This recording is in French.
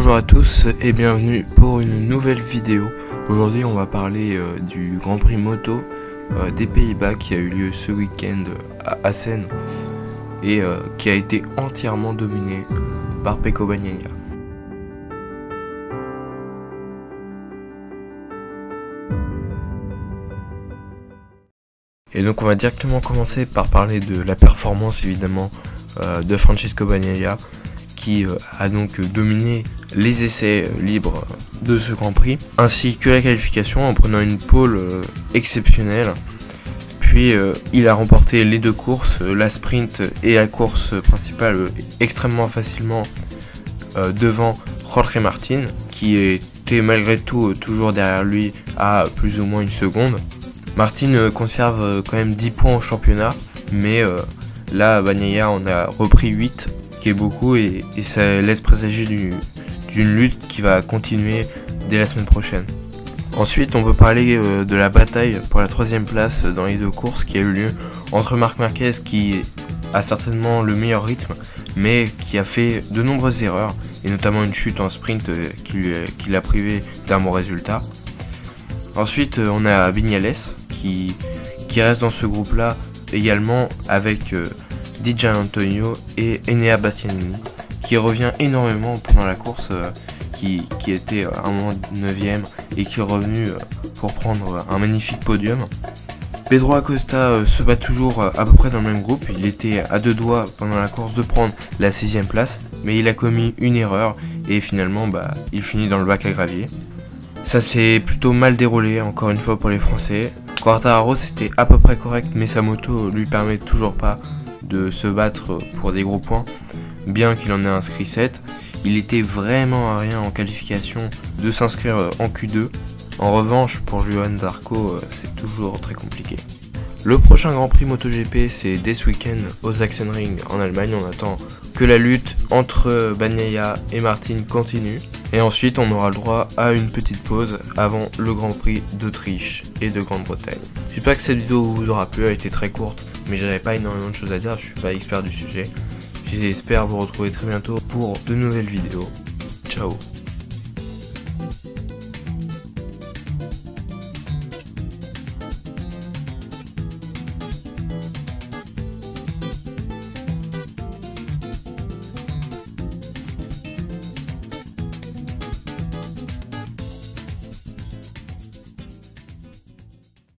Bonjour à tous et bienvenue pour une nouvelle vidéo. Aujourd'hui on va parler du Grand Prix moto des Pays-Bas qui a eu lieu ce week-end à Assen et qui a été entièrement dominé par Pecco Bagnaia. Et donc on va directement commencer par parler de la performance évidemment de Francesco Bagnaia, qui a donc dominé les essais libres de ce Grand Prix, ainsi que la qualification en prenant une pole exceptionnelle. Puis il a remporté les deux courses, la sprint et la course principale, extrêmement facilement devant Jorge Martin, qui était malgré tout toujours derrière lui à plus ou moins une seconde. Martin conserve quand même 10 points au championnat, mais là Bagnaia en a repris 8, qui est beaucoup, et ça laisse présager d'une lutte qui va continuer dès la semaine prochaine. Ensuite on peut parler de la bataille pour la 3ème place dans les deux courses qui a eu lieu entre Marc Marquez, qui a certainement le meilleur rythme mais qui a fait de nombreuses erreurs, et notamment une chute en sprint qui l'a privé d'un bon résultat. Ensuite on a Viñales qui reste dans ce groupe là également avec Di Giannantonio et Enea Bastianini, qui revient énormément pendant la course, qui était à un moment 9ème et qui est revenu pour prendre un magnifique podium. Pedro Acosta se bat toujours à peu près dans le même groupe. Il était à deux doigts pendant la course de prendre la 6ème place, mais il a commis une erreur et finalement il finit dans le bac à gravier. Ça s'est plutôt mal déroulé encore une fois pour les Français. Quartararo c'était à peu près correct, mais sa moto lui permet toujours pas de se battre pour des gros points, bien qu'il en ait inscrit 7. Il était vraiment à rien en qualification de s'inscrire en Q2. En revanche, pour Johan Zarco, c'est toujours très compliqué. Le prochain Grand Prix MotoGP, c'est dès ce week-end au Sachsenring en Allemagne. On attend que la lutte entre Bagnaia et Martin continue. Et ensuite, on aura le droit à une petite pause avant le Grand Prix d'Autriche et de Grande-Bretagne. J'espère que cette vidéo vous aura plu, elle a été très courte, mais j'avais pas énormément de choses à dire, je suis pas expert du sujet. J'espère vous retrouver très bientôt pour de nouvelles vidéos. Ciao.